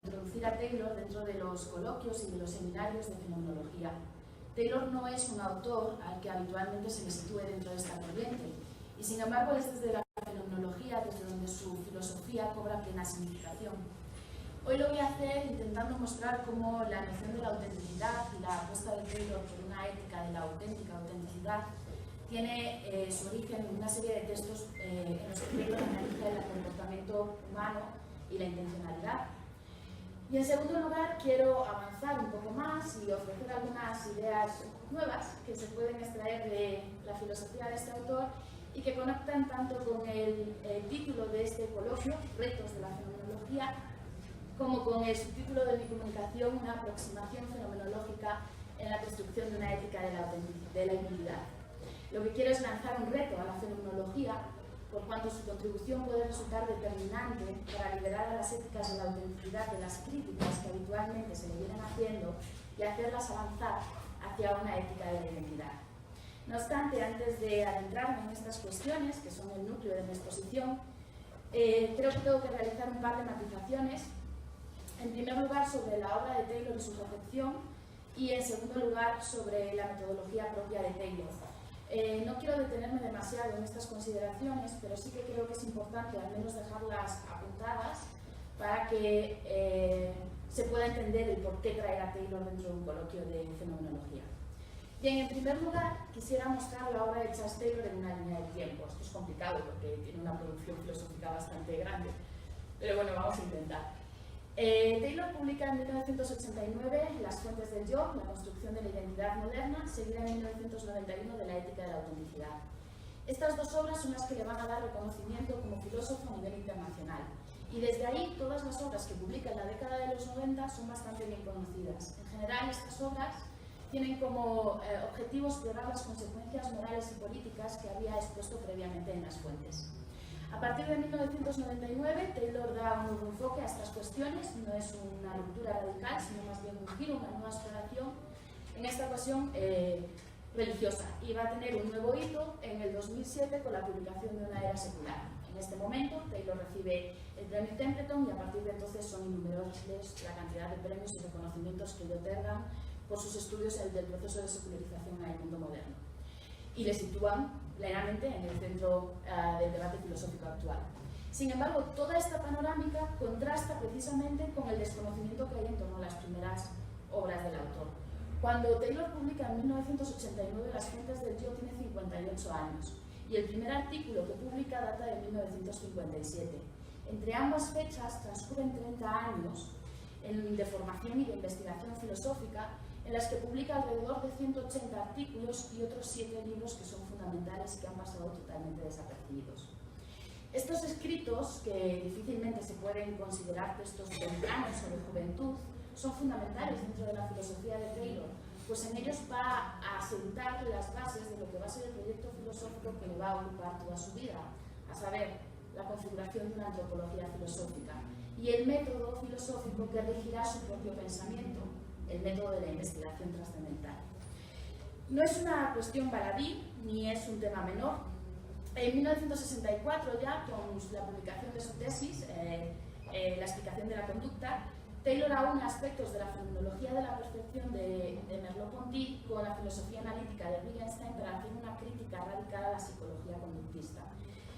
introducir a Taylor dentro de los coloquios y de los seminarios de fenomenología. Taylor no es un autor al que habitualmente se le sitúe dentro de esta corriente, y sin embargo es desde la fenomenología desde donde su filosofía cobra plena significación. Hoy lo voy a hacer intentando mostrar cómo la noción de la autenticidad y la apuesta de Taylor por una ética de la auténtica autenticidad tiene su origen en una serie de textos en los que Taylor analiza el comportamiento humano y la intencionalidad. Y en segundo lugar, quiero avanzar un poco más y ofrecer algunas ideas nuevas que se pueden extraer de la filosofía de este autor y que conectan tanto con el título de este coloquio, Retos de la Fenomenología, como con el subtítulo de mi comunicación, una aproximación fenomenológica en la construcción de una ética de la humildad. Lo que quiero es lanzar un reto a la fenomenología, por cuanto su contribución puede resultar determinante para liberar a las éticas de la autenticidad de las críticas que habitualmente se le vienen haciendo y hacerlas avanzar hacia una ética de la identidad. No obstante, antes de adentrarme en estas cuestiones, que son el núcleo de mi exposición, creo que tengo que realizar un par de matizaciones. En primer lugar, sobre la obra de Taylor y su recepción, y en segundo lugar, sobre la metodología propia de Taylor. No quiero detenerme demasiado en estas consideraciones, pero sí que creo que es importante al menos dejarlas apuntadas para que se pueda entender el por qué traer a Taylor dentro de un coloquio de fenomenología. Bien, en primer lugar, quisiera mostrar la obra de Charles Taylor en una línea de tiempo. Esto es complicado porque tiene una producción filosófica bastante grande, pero bueno, vamos a intentar. Taylor publica en 1989 Las fuentes del yo, la construcción de la identidad moderna, seguida en 1991 de la ética de la autenticidad. Estas dos obras son las que le van a dar reconocimiento como filósofo a nivel internacional. Y desde ahí, todas las obras que publica en la década de los 90 son bastante bien conocidas. En general, estas obras tienen como objetivo explorar las consecuencias morales y políticas que había expuesto previamente en Las fuentes. A partir de 1999, Taylor da un nuevo enfoque a estas cuestiones, no es una ruptura radical, sino más bien un giro, una nueva exploración, en esta ocasión religiosa, y va a tener un nuevo hito en el 2007 con la publicación de Una era secular. En este momento, Taylor recibe el premio Templeton y a partir de entonces son innumerables la cantidad de premios y reconocimientos que le otorgan por sus estudios del proceso de secularización en el mundo moderno. Y le sitúan plenamente en el centro del debate filosófico actual. Sin embargo, toda esta panorámica contrasta precisamente con el desconocimiento que hay en torno a las primeras obras del autor. Cuando Taylor publica en 1989 Las fuentes del yo, tiene 58 años y el primer artículo que publica data de 1957. Entre ambas fechas transcurren 30 años de formación y de investigación filosófica, en las que publica alrededor de 180 artículos y otros 7 libros que son fundamentales y que han pasado totalmente desapercibidos. Estos escritos, que difícilmente se pueden considerar textos tempranos o de juventud, son fundamentales dentro de la filosofía de Taylor, pues en ellos va a sentar las bases de lo que va a ser el proyecto filosófico que le va a ocupar toda su vida, a saber, la configuración de una antropología filosófica y el método filosófico que regirá su propio pensamiento, el método de la investigación trascendental. No es una cuestión baladí, ni es un tema menor. En 1964, ya con la publicación de su tesis, La explicación de la conducta, Taylor aúna aspectos de la fenomenología de la percepción de Merleau-Ponty con la filosofía analítica de Wittgenstein para hacer una crítica radical a la psicología conductista.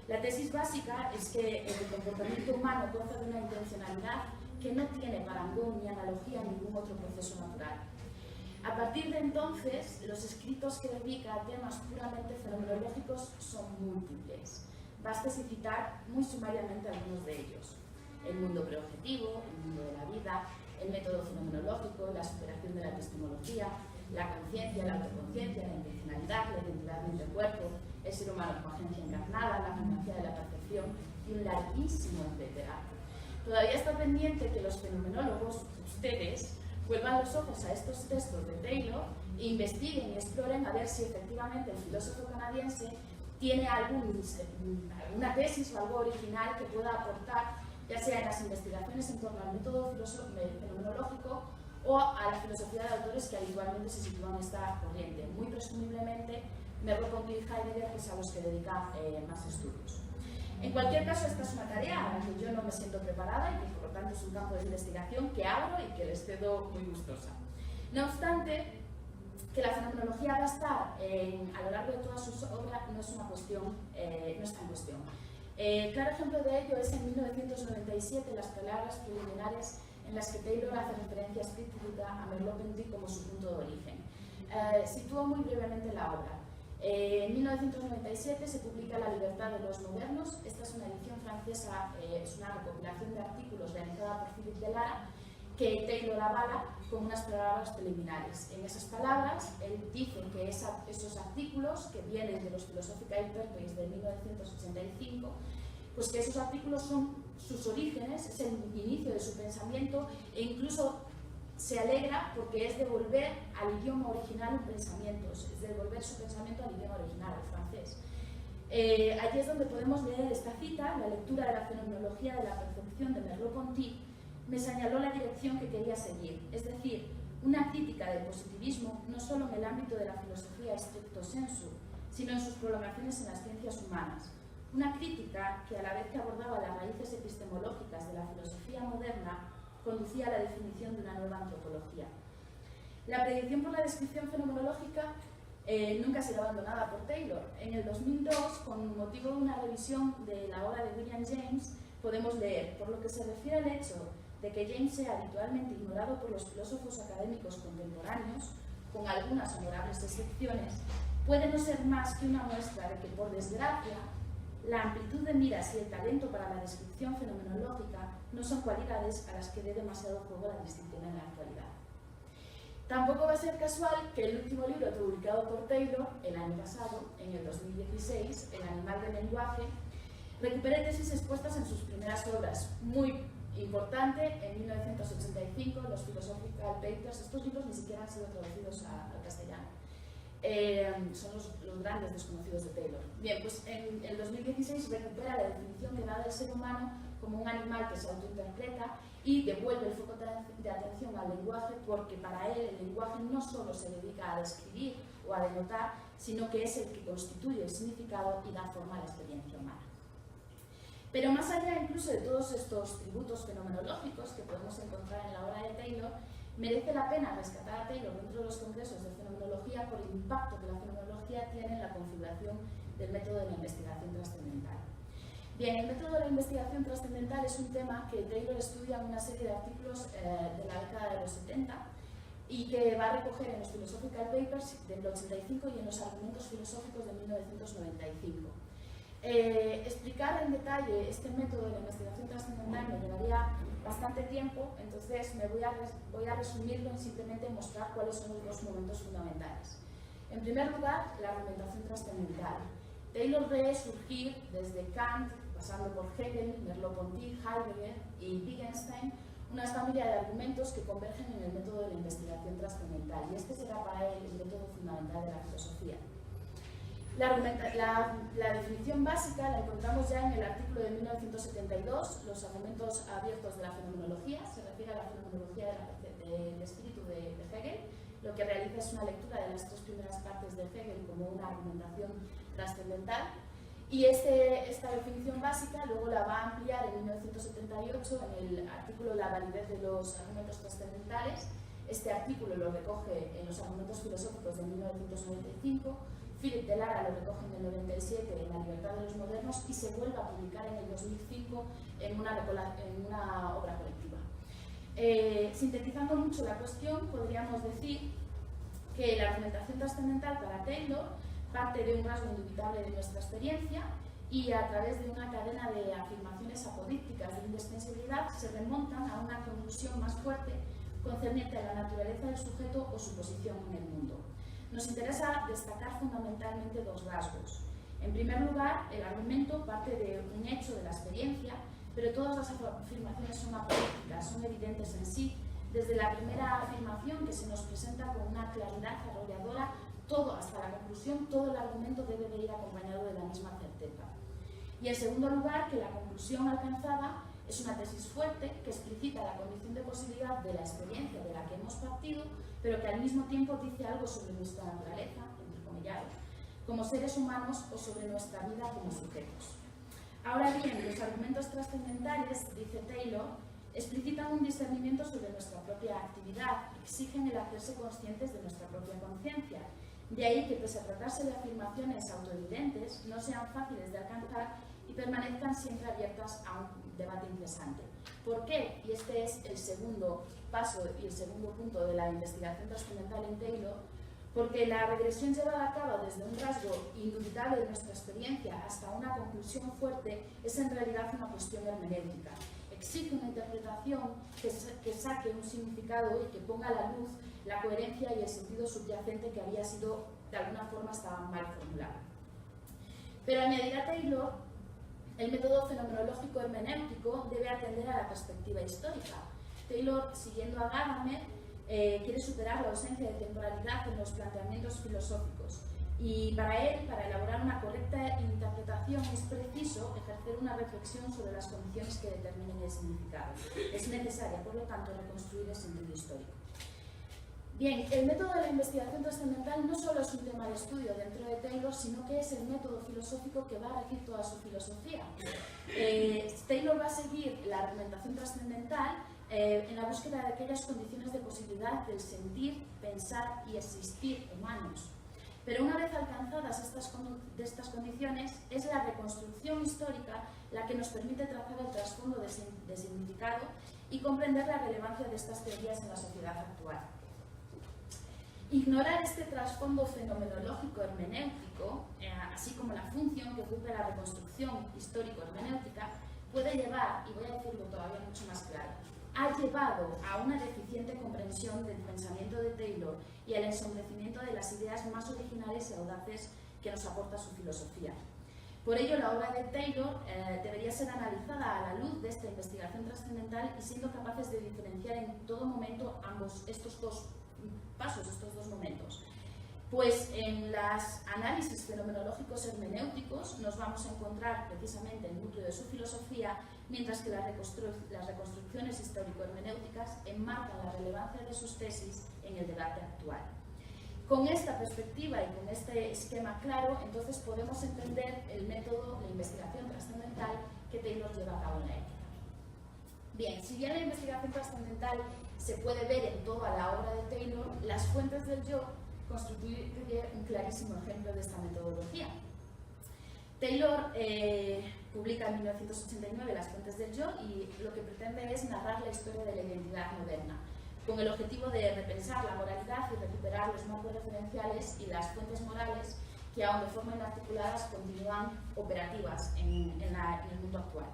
La tesis básica es que el comportamiento humano goza de una intencionalidad que no tiene parangón ni analogía a ningún otro proceso natural. A partir de entonces, los escritos que dedica a temas puramente fenomenológicos son múltiples. Basta citar muy sumariamente algunos de ellos: el mundo preobjetivo, el mundo de la vida, el método fenomenológico, la superación de la epistemología, la conciencia, la autoconciencia, la intencionalidad, la identidad mente-cuerpo, el ser humano con agencia encarnada, la gimnasia de la percepción y un larguísimo etcétera. Todavía está pendiente que los fenomenólogos, ustedes, vuelvan los ojos a estos textos de Taylor e investiguen y exploren a ver si efectivamente el filósofo canadiense tiene alguna tesis o algo original que pueda aportar, ya sea en las investigaciones en torno al método fenomenológico o a la filosofía de autores que habitualmente se sitúan en esta corriente. Muy presumiblemente, Merleau-Ponty y Heidegger, que es a los que dedica más estudios. En cualquier caso, esta es una tarea a la que yo no me siento preparada y que por lo tanto es un campo de investigación que abro y que les cedo muy gustosa. No obstante, que la fenomenología va a estar a lo largo de todas sus obras no es una cuestión, no está en cuestión. Claro ejemplo de ello es en 1997 las palabras preliminares en las que Taylor hace referencia explícita a Merleau-Ponty como su punto de origen. Sitúo muy brevemente la obra. En 1997 se publica La libertad de los modernos. Esta es una edición francesa, es una recopilación de artículos realizada por Philippe Delara, que Taylor avala con unas palabras preliminares. En esas palabras, él dice que esos artículos que vienen de los Philosophical Papers de 1985, pues que esos artículos son sus orígenes, es el inicio de su pensamiento, e incluso se alegra porque es devolver al idioma original un pensamiento, es devolver su pensamiento al idioma original, al francés. Aquí es donde podemos leer esta cita: la lectura de la fenomenología de la percepción de Merleau-Ponty me señaló la dirección que quería seguir, es decir, una crítica del positivismo no solo en el ámbito de la filosofía stricto sensu, sino en sus prolongaciones en las ciencias humanas. Una crítica que, a la vez que abordaba las raíces epistemológicas de la filosofía moderna, conducía a la definición de una nueva antropología. La predicción por la descripción fenomenológica nunca ha sido abandonada por Taylor. En el 2002, con motivo de una revisión de la obra de William James, podemos leer: por lo que se refiere al hecho de que James sea habitualmente ignorado por los filósofos académicos contemporáneos, con algunas honorables excepciones, puede no ser más que una muestra de que, por desgracia, la amplitud de miras y el talento para la descripción fenomenológica no son cualidades a las que dé demasiado juego la disciplina en la actualidad. Tampoco va a ser casual que el último libro publicado por Taylor el año pasado, en el 2016, El animal del lenguaje, recupere tesis expuestas en sus primeras obras. Muy importante, en 1985, los Philosophical Papers. Estos libros ni siquiera han sido traducidos al castellano. Son los grandes desconocidos de Taylor. Bien, pues en el 2016 recupera la definición que da del ser humano como un animal que se autointerpreta y devuelve el foco de atención al lenguaje, porque para él el lenguaje no solo se dedica a describir o a denotar, sino que es el que constituye el significado y da forma a la experiencia humana. Pero más allá incluso de todos estos tributos fenomenológicos que podemos encontrar en la obra de Taylor, merece la pena rescatar a Taylor dentro de los congresos de fenomenología por el impacto que la fenomenología tiene en la configuración del método de la investigación trascendental. Bien, el método de la investigación trascendental es un tema que Taylor estudia en una serie de artículos de la década de los 70 y que va a recoger en los Philosophical Papers del 85 y en los argumentos filosóficos de 1995. Explicar en detalle este método de la investigación trascendental me llevaría bastante tiempo, entonces voy a resumirlo en simplemente mostrar cuáles son los dos momentos fundamentales. En primer lugar, la argumentación trascendental. Taylor ve surgir desde Kant, pasando por Hegel, Merleau-Ponty, Heidegger y Wittgenstein, una familia de argumentos que convergen en el método de la investigación trascendental, y este será para él el método fundamental de la filosofía. La definición básica la encontramos ya en el artículo de 1972, los argumentos abiertos de la fenomenología. Se refiere a la fenomenología del espíritu de Hegel. Lo que realiza es una lectura de las tres primeras partes de Hegel como una argumentación trascendental. Y esta definición básica luego la va a ampliar en 1978 en el artículo La validez de los argumentos trascendentales. Este artículo lo recoge en los argumentos filosóficos de 1995. Philippe Delara lo recoge en el 97 en La libertad de los modernos y se vuelve a publicar en el 2005 en una obra colectiva. Sintetizando mucho la cuestión, podríamos decir que la argumentación trascendental para Taylor parte de un rasgo indubitable de nuestra experiencia y, a través de una cadena de afirmaciones apodícticas de indispensabilidad, se remontan a una conclusión más fuerte concerniente a la naturaleza del sujeto o su posición en el mundo. Nos interesa destacar fundamentalmente dos rasgos. En primer lugar, el argumento parte de un hecho de la experiencia, pero todas las afirmaciones son apodícticas, son evidentes en sí. Desde la primera afirmación, que se nos presenta con una claridad arrolladora, hasta la conclusión, todo el argumento debe de ir acompañado de la misma certeza. Y en segundo lugar, que la conclusión alcanzada es una tesis fuerte que explicita la condición de posibilidad de la experiencia de la que hemos partido, pero que al mismo tiempo dice algo sobre nuestra naturaleza, entrecomillado, como seres humanos o sobre nuestra vida como sujetos. Ahora bien, los argumentos trascendentales, dice Taylor, explicitan un discernimiento sobre nuestra propia actividad, exigen el hacerse conscientes de nuestra propia conciencia. De ahí que, pese a tratarse de afirmaciones autoevidentes, no sean fáciles de alcanzar y permanezcan siempre abiertas a un debate interesante. ¿Por qué? Y este es el segundo paso y el segundo punto de la investigación trascendental en Taylor, porque la regresión llevada a cabo desde un rasgo indubitable de nuestra experiencia hasta una conclusión fuerte es en realidad una cuestión hermenéutica. Exige una interpretación que saque un significado y que ponga a la luz la coherencia y el sentido subyacente que había sido, de alguna forma, estaba mal formulado. Pero añadirá Taylor, el método fenomenológico hermenéutico debe atender a la perspectiva histórica. Taylor, siguiendo a Gadamer, quiere superar la ausencia de temporalidad en los planteamientos filosóficos. Y para él, para elaborar una correcta interpretación, es preciso ejercer una reflexión sobre las condiciones que determinen el significado. Es necesaria, por lo tanto, reconstruir el sentido histórico. Bien, el método de la investigación trascendental no solo es un tema de estudio dentro de Taylor, sino que es el método filosófico que va a regir toda su filosofía. Taylor va a seguir la argumentación trascendental en la búsqueda de aquellas condiciones de posibilidad del sentir, pensar y existir humanos. Pero una vez alcanzadas estas condiciones, es la reconstrucción histórica la que nos permite trazar el trasfondo de significado y comprender la relevancia de estas teorías en la sociedad actual. Ignorar este trasfondo fenomenológico hermenéutico, así como la función que cumple la reconstrucción histórico-hermenéutica, puede llevar, y voy a decirlo todavía mucho más claro, ha llevado a una deficiente comprensión del pensamiento de Taylor y al ensombrecimiento de las ideas más originales y audaces que nos aporta su filosofía. Por ello, la obra de Taylor debería ser analizada a la luz de esta investigación trascendental y siendo capaces de diferenciar en todo momento estos dos pasos, estos dos momentos. Pues en los análisis fenomenológicos hermenéuticos nos vamos a encontrar precisamente el núcleo de su filosofía, mientras que las reconstrucciones histórico-hermenéuticas enmarcan la relevancia de sus tesis en el debate actual. Con esta perspectiva y con este esquema claro, entonces podemos entender el método de investigación trascendental que Taylor lleva a cabo en la ética. Bien, si bien la investigación trascendental se puede ver en toda la obra de Taylor, las fuentes del yo constituye un clarísimo ejemplo de esta metodología. Taylor publica en 1989 Las fuentes del yo y lo que pretende es narrar la historia de la identidad moderna, con el objetivo de repensar la moralidad y recuperar los marcos referenciales y las fuentes morales que, aun de forma inarticuladas, continúan operativas en el mundo actual.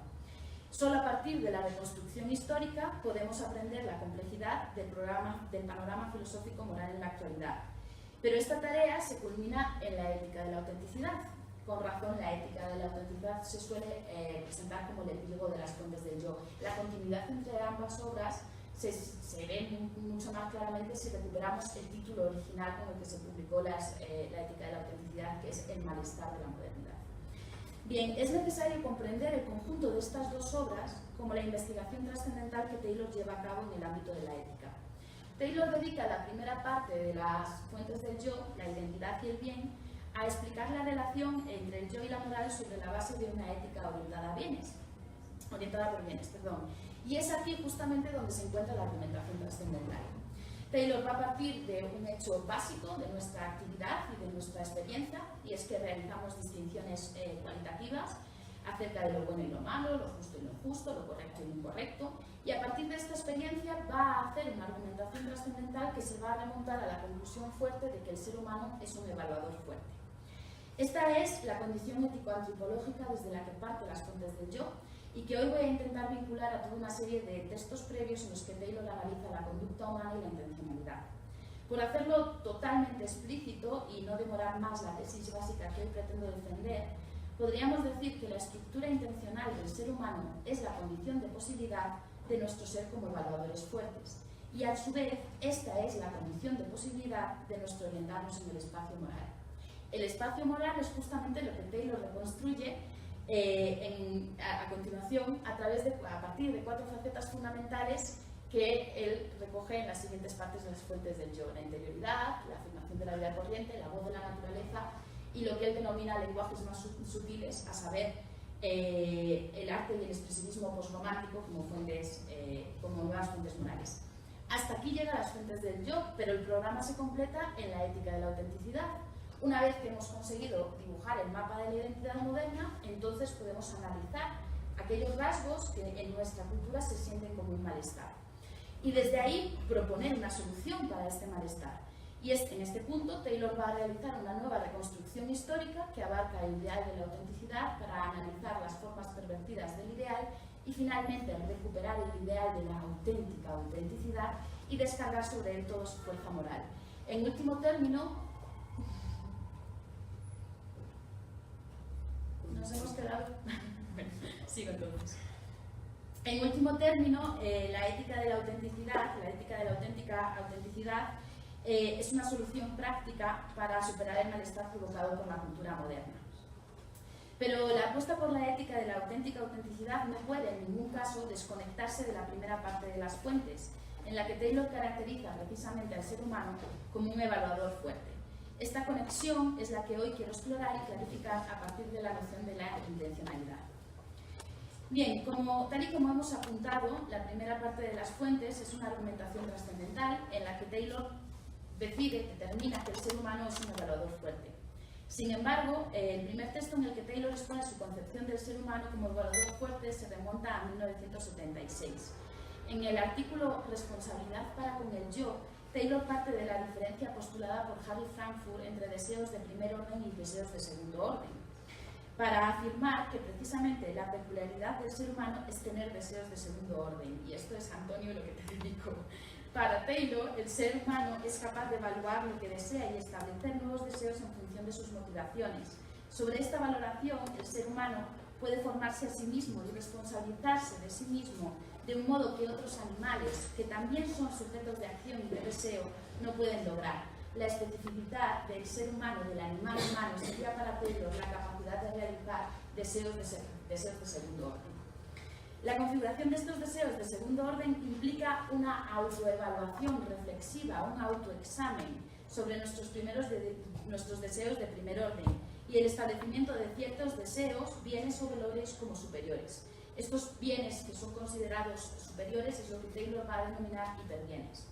Solo a partir de la reconstrucción histórica podemos aprender la complejidad del panorama filosófico moral en la actualidad. Pero esta tarea se culmina en la ética de la autenticidad. Con razón, la ética de la autenticidad se suele presentar como el epílogo de las fuentes del yo. La continuidad entre ambas obras se ve mucho más claramente si recuperamos el título original con el que se publicó la ética de la autenticidad, que es El malestar de la modernidad. Bien, es necesario comprender el conjunto de estas dos obras como la investigación trascendental que Taylor lleva a cabo en el ámbito de la ética. Taylor dedica la primera parte de las fuentes del yo, la identidad y el bien, a explicar la relación entre el yo y la moral sobre la base de una ética orientada por bienes. Y es aquí justamente donde se encuentra la argumentación trascendental. Taylor va a partir de un hecho básico de nuestra actividad y de nuestra experiencia, y es que realizamos distinciones cualitativas acerca de lo bueno y lo malo, lo justo y lo injusto, lo correcto y lo incorrecto, y a partir de esta experiencia va a hacer una argumentación trascendental que se va a remontar a la conclusión fuerte de que el ser humano es un evaluador fuerte. Esta es la condición ético-antropológica desde la que parte las fuentes del yo, y que hoy voy a intentar vincular a toda una serie de textos previos en los que Taylor analiza la conducta humana y la intencionalidad. Por hacerlo totalmente explícito y no demorar más la tesis básica que hoy pretendo defender, podríamos decir que la estructura intencional del ser humano es la condición de posibilidad de nuestro ser como evaluadores fuertes, y a su vez esta es la condición de posibilidad de nuestro orientarnos en el espacio moral. El espacio moral es justamente lo que Taylor reconstruye a continuación a partir de 4 facetas fundamentales que él recoge en las siguientes partes de las fuentes del yo: la interioridad, la afirmación de la vida corriente, la voz de la naturaleza y lo que él denomina lenguajes más sutiles, a saber, el arte y el expresionismo posromántico como nuevas fuentes morales. Hasta aquí llegan las fuentes del yo, pero el programa se completa en la ética de la autenticidad. Una vez que hemos conseguido dibujar el mapa de la identidad moderna, entonces podemos analizar aquellos rasgos que en nuestra cultura se sienten como un malestar. Y desde ahí proponer una solución para este malestar. Y en este punto Taylor va a realizar una nueva reconstrucción histórica que abarca el ideal de la autenticidad para analizar las formas pervertidas del ideal y finalmente recuperar el ideal de la auténtica autenticidad y descargar sobre él toda su fuerza moral. En último término, nos hemos quedado... Bueno, sigo entonces. En último término, la ética de la autenticidad, la ética de la auténtica autenticidad, es una solución práctica para superar el malestar provocado por la cultura moderna. Pero la apuesta por la ética de la auténtica autenticidad no puede en ningún caso desconectarse de la primera parte de las fuentes, en la que Taylor caracteriza precisamente al ser humano como un evaluador fuerte. Esta conexión es la que hoy quiero explorar y clarificar a partir de la noción de la intencionalidad. Bien, tal y como hemos apuntado, la primera parte de las fuentes es una argumentación trascendental en la que Taylor determina que el ser humano es un evaluador fuerte. Sin embargo, el primer texto en el que Taylor expone su concepción del ser humano como evaluador fuerte se remonta a 1976. En el artículo Responsabilidad para con el yo, Taylor parte de la diferencia postulada por Harry Frankfurt entre deseos de primer orden y deseos de segundo orden, para afirmar que precisamente la peculiaridad del ser humano es tener deseos de segundo orden. Y esto es, Antonio, lo que te dedico. Para Taylor, el ser humano es capaz de evaluar lo que desea y establecer nuevos deseos en función de sus motivaciones. Sobre esta valoración, el ser humano puede formarse a sí mismo y responsabilizarse de sí mismo de un modo que otros animales, que también son sujetos de acción y de deseo, no pueden lograr. La especificidad del ser humano, del animal humano, sería para Taylor la capacidad de realizar deseos de segundo orden. La configuración de estos deseos de segundo orden implica una autoevaluación reflexiva, un autoexamen sobre nuestros deseos de primer orden y el establecimiento de ciertos deseos, bienes o valores como superiores. Estos bienes que son considerados superiores es lo que Taylor va a denominar hiperbienes.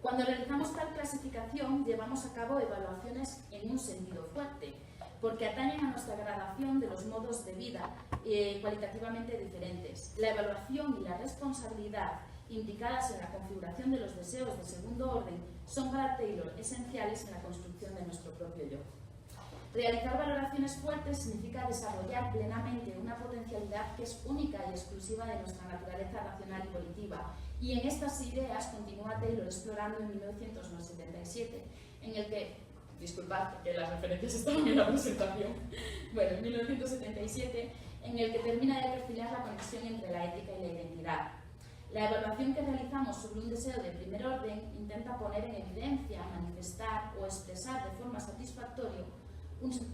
Cuando realizamos tal clasificación, llevamos a cabo evaluaciones en un sentido fuerte, porque atañen a nuestra gradación de los modos de vida cualitativamente diferentes. La evaluación y la responsabilidad implicadas en la configuración de los deseos de segundo orden son para Taylor esenciales en la construcción de nuestro propio yo. Realizar valoraciones fuertes significa desarrollar plenamente una potencialidad que es única y exclusiva de nuestra naturaleza racional y volitiva. Y en estas ideas continúa Taylor explorando en 1977, en el que, disculpad que las referencias estaban en la presentación, bueno, en 1977, en el que termina de perfilar la conexión entre la ética y la identidad. La evaluación que realizamos sobre un deseo de primer orden intenta poner en evidencia, manifestar o expresar de forma satisfactoria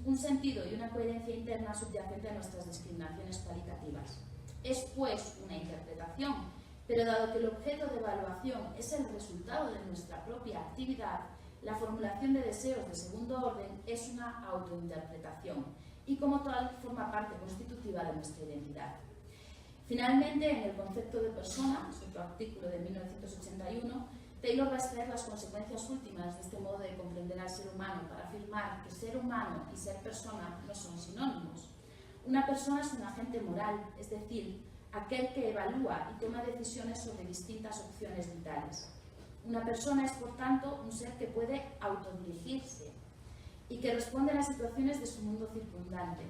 un sentido y una coherencia interna subyacente a nuestras discriminaciones cualitativas. Es, pues, una interpretación, pero dado que el objeto de evaluación es el resultado de nuestra propia actividad, la formulación de deseos de segundo orden es una autointerpretación y, como tal, forma parte constitutiva de nuestra identidad. Finalmente, en el concepto de persona, otro artículo de 1981, Taylor va a extraer las consecuencias últimas de este modo de comprender al ser humano para afirmar que ser humano y ser persona no son sinónimos. Una persona es un agente moral, es decir, aquel que evalúa y toma decisiones sobre distintas opciones vitales. Una persona es, por tanto, un ser que puede autodirigirse y que responde a las situaciones de su mundo circundante.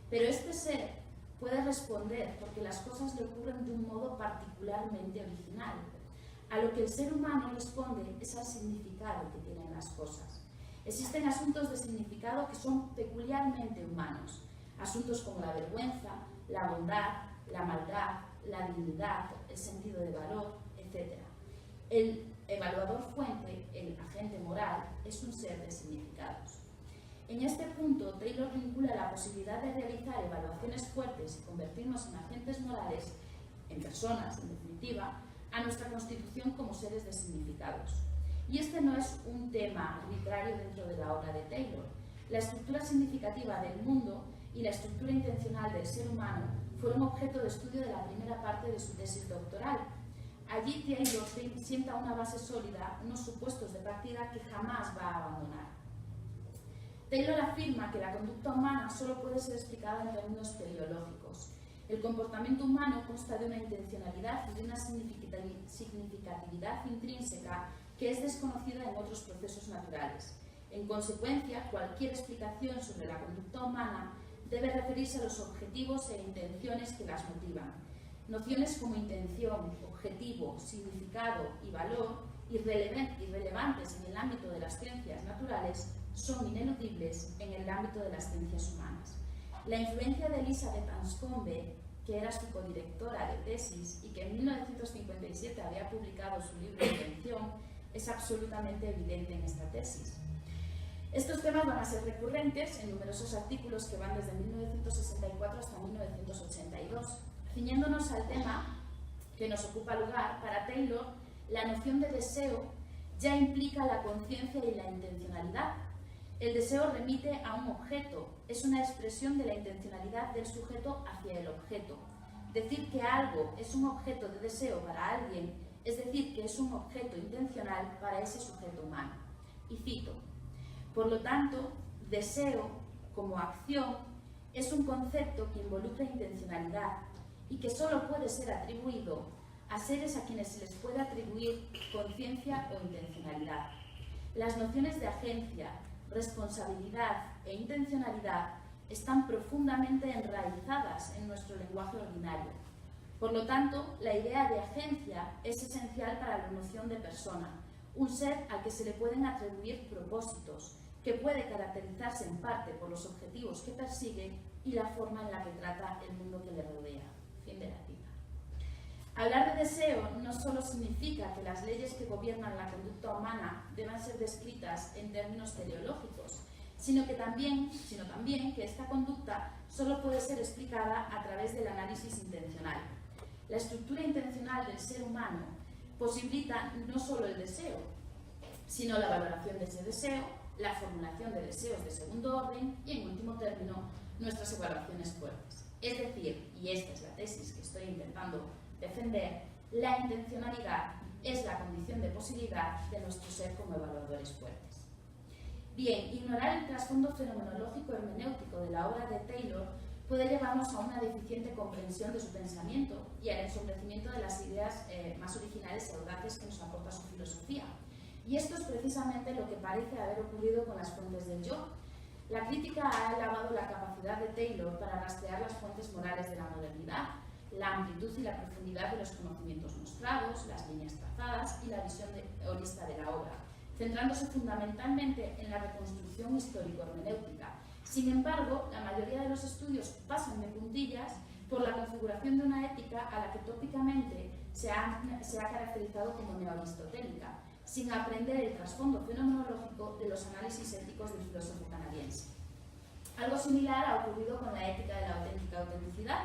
Pero este ser puede responder porque las cosas le ocurren de un modo particularmente original. A lo que el ser humano responde es al significado que tienen las cosas. Existen asuntos de significado que son peculiarmente humanos, asuntos como la vergüenza, la bondad, la maldad, la dignidad, el sentido de valor, etc. El evaluador fuente, el agente moral, es un ser de significados. En este punto, Taylor vincula la posibilidad de realizar evaluaciones fuertes y convertirnos en agentes morales, en personas, en definitiva, a nuestra constitución como seres de significados. Y este no es un tema arbitrario dentro de la obra de Taylor. La estructura significativa del mundo y la estructura intencional del ser humano fueron objeto de estudio de la primera parte de su tesis doctoral. Allí Taylor sienta una base sólida, unos supuestos de partida que jamás va a abandonar. Taylor afirma que la conducta humana solo puede ser explicada en términos teleológicos. El comportamiento humano consta de una intencionalidad y de una significatividad intrínseca que es desconocida en otros procesos naturales. En consecuencia, cualquier explicación sobre la conducta humana debe referirse a los objetivos e intenciones que las motivan. Nociones como intención, objetivo, significado y valor, irrelevantes en el ámbito de las ciencias naturales, son ineludibles en el ámbito de las ciencias humanas. La influencia de Elizabeth Anscombe, que era su codirectora de tesis y que en 1957 había publicado su libro Intención, es absolutamente evidente en esta tesis. Estos temas van a ser recurrentes en numerosos artículos que van desde 1964 hasta 1982. Ciñéndonos al tema que nos ocupa lugar, para Taylor, la noción de deseo ya implica la conciencia y la intencionalidad. El deseo remite a un objeto, es una expresión de la intencionalidad del sujeto hacia el objeto. Decir que algo es un objeto de deseo para alguien es decir que es un objeto intencional para ese sujeto humano. Y cito: por lo tanto, deseo, como acción, es un concepto que involucra intencionalidad y que solo puede ser atribuido a seres a quienes se les puede atribuir conciencia o intencionalidad. Las nociones de agencia, responsabilidad e intencionalidad están profundamente enraizadas en nuestro lenguaje ordinario. Por lo tanto, la idea de agencia es esencial para la noción de persona, un ser al que se le pueden atribuir propósitos, que puede caracterizarse en parte por los objetivos que persigue y la forma en la que trata el mundo que le rodea. Fin de la cita. Hablar de deseo no solo significa que las leyes que gobiernan la conducta humana deban ser descritas en términos teleológicos, sino también que esta conducta solo puede ser explicada a través del análisis intencional. La estructura intencional del ser humano posibilita no solo el deseo, sino la valoración de ese deseo, la formulación de deseos de segundo orden y, en último término, nuestras evaluaciones fuertes. Es decir, y esta es la tesis que estoy intentando defender, la intencionalidad es la condición de posibilidad de nuestro ser como evaluadores fuertes. Bien, ignorar el trasfondo fenomenológico hermenéutico de la obra de Taylor puede llevarnos a una deficiente comprensión de su pensamiento y al ensombrecimiento de las ideas más originales y audaces que nos aporta su filosofía. Y esto es precisamente lo que parece haber ocurrido con las fuentes del yo. La crítica ha alabado la capacidad de Taylor para rastrear las fuentes morales de la modernidad, la amplitud y la profundidad de los conocimientos mostrados, las líneas trazadas y la visión holista de la obra, centrándose fundamentalmente en la reconstrucción histórico-hermenéutica. Sin embargo, la mayoría de los estudios pasan de puntillas por la configuración de una ética a la que tópicamente se ha caracterizado como neoaristotélica, sin aprender el trasfondo fenomenológico de los análisis éticos del filósofo canadiense. Algo similar ha ocurrido con la ética de la auténtica autenticidad,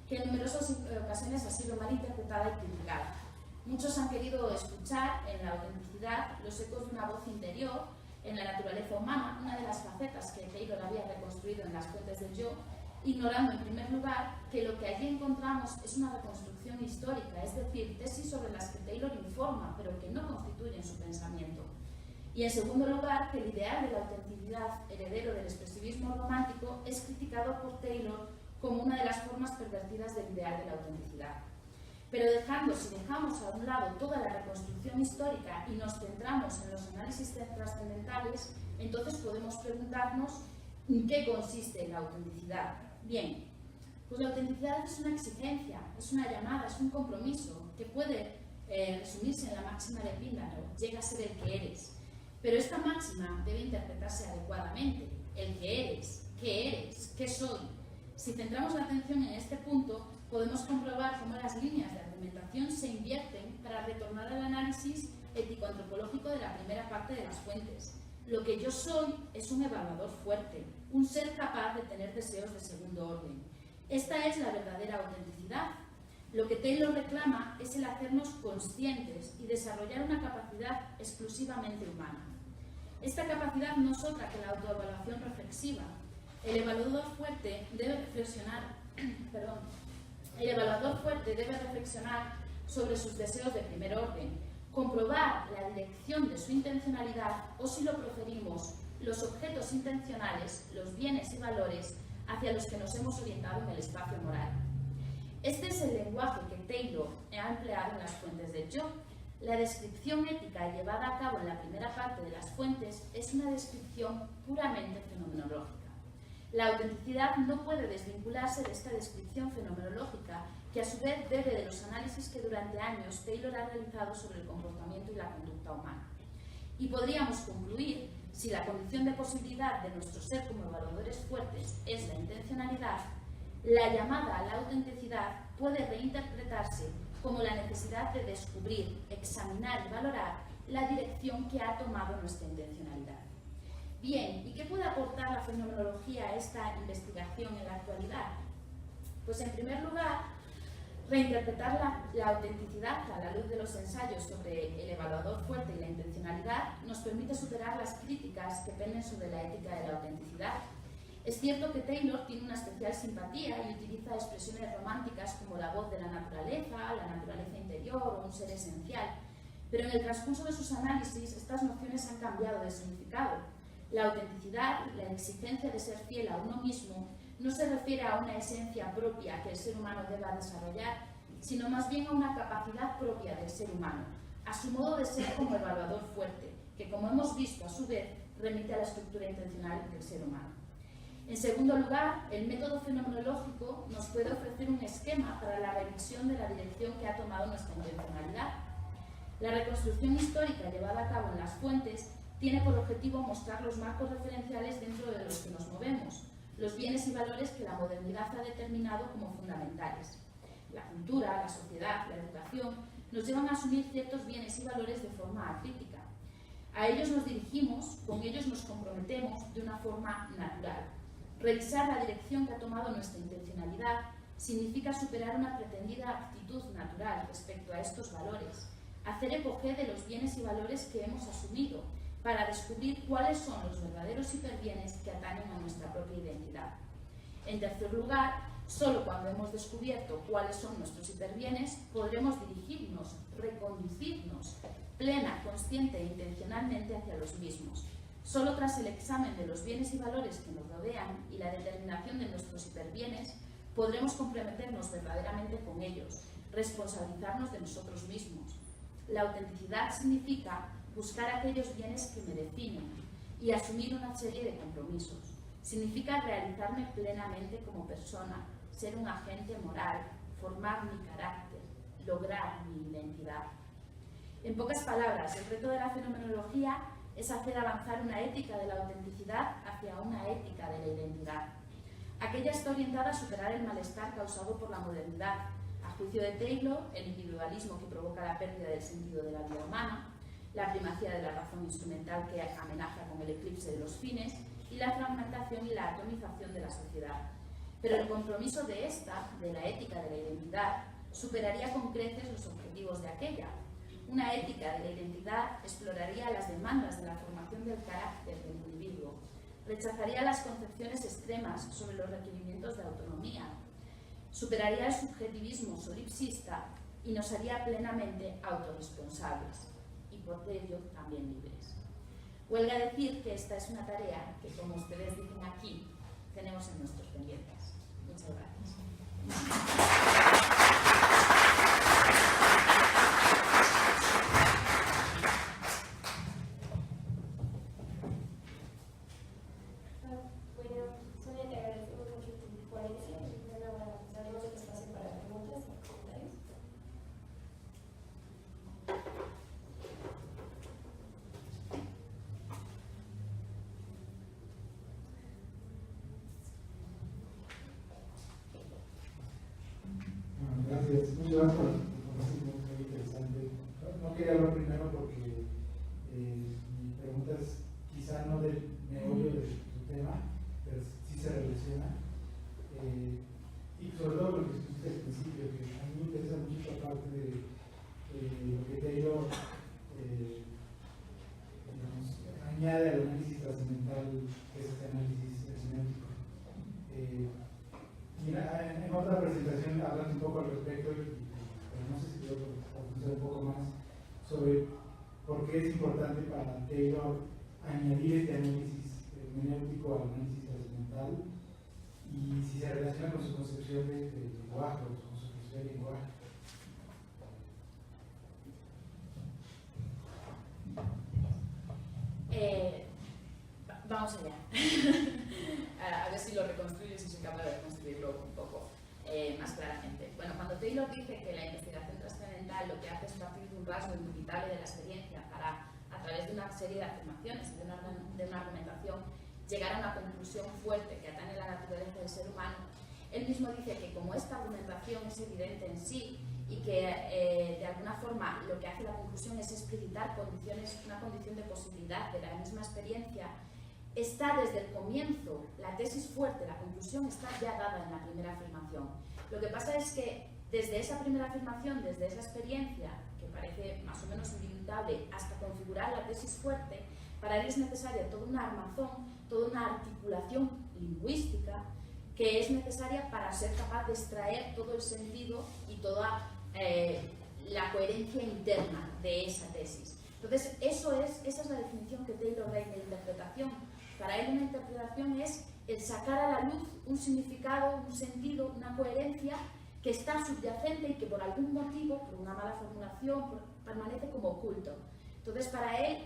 que en numerosas ocasiones ha sido mal interpretada y criticada. Muchos han querido escuchar en la autenticidad los ecos de una voz interior en la naturaleza humana, una de las facetas que Taylor había reconstruido en las fuentes del yo, ignorando en primer lugar que lo que allí encontramos es una reconstrucción histórica, es decir, tesis sobre las que Taylor informa, pero que no constituyen su pensamiento. Y en segundo lugar, que el ideal de la autenticidad, heredero del expresivismo romántico, es criticado por Taylor como una de las formas pervertidas del ideal de la autenticidad. Pero si dejamos a un lado toda la reconstrucción histórica y nos centramos en los análisis trascendentales, entonces podemos preguntarnos en qué consiste la autenticidad. Bien, pues la autenticidad es una exigencia, es una llamada, es un compromiso que puede resumirse en la máxima de Píndaro: llega a ser el que eres. Pero esta máxima debe interpretarse adecuadamente. El que eres, qué soy. Si centramos la atención en este punto, podemos comprobar cómo las líneas de argumentación se invierten para retornar al análisis ético-antropológico de la primera parte de las fuentes. Lo que yo soy es un evaluador fuerte, un ser capaz de tener deseos de segundo orden. Esta es la verdadera autenticidad. Lo que Taylor reclama es el hacernos conscientes y desarrollar una capacidad exclusivamente humana. Esta capacidad no es otra que la autoevaluación reflexiva. El evaluador fuerte debe reflexionar, sobre sus deseos de primer orden, comprobar la dirección de su intencionalidad o, si lo preferimos, los objetos intencionales, los bienes y valores hacia los que nos hemos orientado en el espacio moral. Este es el lenguaje que Taylor ha empleado en las fuentes del yo. La descripción ética llevada a cabo en la primera parte de las fuentes es una descripción puramente fenomenológica. La autenticidad no puede desvincularse de esta descripción fenomenológica, que a su vez debe de los análisis que durante años Taylor ha realizado sobre el comportamiento y la conducta humana. Y podríamos concluir, si la condición de posibilidad de nuestro ser como evaluadores fuertes es la intencionalidad, la llamada a la autenticidad puede reinterpretarse como la necesidad de descubrir, examinar y valorar la dirección que ha tomado nuestra intencionalidad. Bien, ¿y qué puede aportar la fenomenología a esta investigación en la actualidad? Pues en primer lugar, reinterpretar la autenticidad a la luz de los ensayos sobre el evaluador fuerte y la intencionalidad nos permite superar las críticas que penden sobre la ética de la autenticidad. Es cierto que Taylor tiene una especial simpatía y utiliza expresiones románticas como la voz de la naturaleza interior o un ser esencial, pero en el transcurso de sus análisis estas nociones han cambiado de significado. La autenticidad, la exigencia de ser fiel a uno mismo, no se refiere a una esencia propia que el ser humano deba desarrollar, sino más bien a una capacidad propia del ser humano, a su modo de ser como evaluador fuerte, que, como hemos visto, a su vez, remite a la estructura intencional del ser humano. En segundo lugar, el método fenomenológico nos puede ofrecer un esquema para la revisión de la dirección que ha tomado nuestra intencionalidad. La reconstrucción histórica llevada a cabo en las fuentes tiene por objetivo mostrar los marcos referenciales dentro de los que nos movemos, los bienes y valores que la modernidad ha determinado como fundamentales. La cultura, la sociedad, la educación nos llevan a asumir ciertos bienes y valores de forma acrítica. A ellos nos dirigimos, con ellos nos comprometemos de una forma natural. Revisar la dirección que ha tomado nuestra intencionalidad significa superar una pretendida actitud natural respecto a estos valores, hacer epoge de los bienes y valores que hemos asumido para descubrir cuáles son los verdaderos hiperbienes que atañen a nuestra propia identidad. En tercer lugar, solo cuando hemos descubierto cuáles son nuestros hiperbienes podremos dirigirnos, reconducirnos plena, consciente e intencionalmente hacia los mismos. Solo tras el examen de los bienes y valores que nos rodean y la determinación de nuestros hiperbienes podremos comprometernos verdaderamente con ellos, responsabilizarnos de nosotros mismos. La autenticidad significa buscar aquellos bienes que me definen y asumir una serie de compromisos. Significa realizarme plenamente como persona, ser un agente moral, formar mi carácter, lograr mi identidad. En pocas palabras, el reto de la fenomenología es hacer avanzar una ética de la autenticidad hacia una ética de la identidad. Aquella está orientada a superar el malestar causado por la modernidad. A juicio de Taylor, el individualismo que provoca la pérdida del sentido de la vida humana, la primacía de la razón instrumental que amenaza con el eclipse de los fines y la fragmentación y la atomización de la sociedad. Pero el compromiso de esta, de la ética de la identidad, superaría con creces los objetivos de aquella. Una ética de la identidad exploraría las demandas de la formación del carácter del individuo, rechazaría las concepciones extremas sobre los requerimientos de autonomía, superaría el subjetivismo solipsista y nos haría plenamente autorresponsables y por ello también libres. Huelga decir que esta es una tarea que, como ustedes dicen aquí, tenemos en nuestros pendientes. Muchas gracias. Gracias, muchas gracias por la información, muy interesante. No quería hablar primero porque mi pregunta es quizá no del meollo de tu tema, pero sí se relaciona. Y sobre todo lo que dijiste al principio, que a mí me interesa mucho esta parte de lo que Taylor añade al análisis trascendental, que es este análisis semántico. presentación hablas un poco al respecto, pero no sé si quiero profundizar un poco más sobre por qué es importante para Taylor añadir este análisis hermenéutico al análisis trascendental y si se relaciona con su concepción de lenguaje o con su concepción de lenguaje. Vamos allá. A ver si lo reconstruyes y soy capaz de reconstruirlo un poco más claramente. Bueno, cuando Taylor dice que la investigación trascendental lo que hace es partir de un rasgo indubitable de la experiencia para, a través de una serie de afirmaciones y de una argumentación, llegar a una conclusión fuerte que atañe la naturaleza del ser humano, él mismo dice que como esta argumentación es evidente en sí y que de alguna forma lo que hace la conclusión es explicitar una condición de posibilidad de la misma experiencia, está desde el comienzo, la tesis fuerte, la conclusión está ya dada en la primera afirmación. Lo que pasa es que desde esa primera afirmación, desde esa experiencia, que parece más o menos indubitable, hasta configurar la tesis fuerte, para él es necesaria toda una armazón, toda una articulación lingüística que es necesaria para ser capaz de extraer todo el sentido y toda la coherencia interna de esa tesis. Entonces, esa es la definición que Taylor da de interpretación. Para él una interpretación es el sacar a la luz un significado, un sentido, una coherencia que está subyacente y que por algún motivo, por una mala formulación, permanece como oculto. Entonces, para él,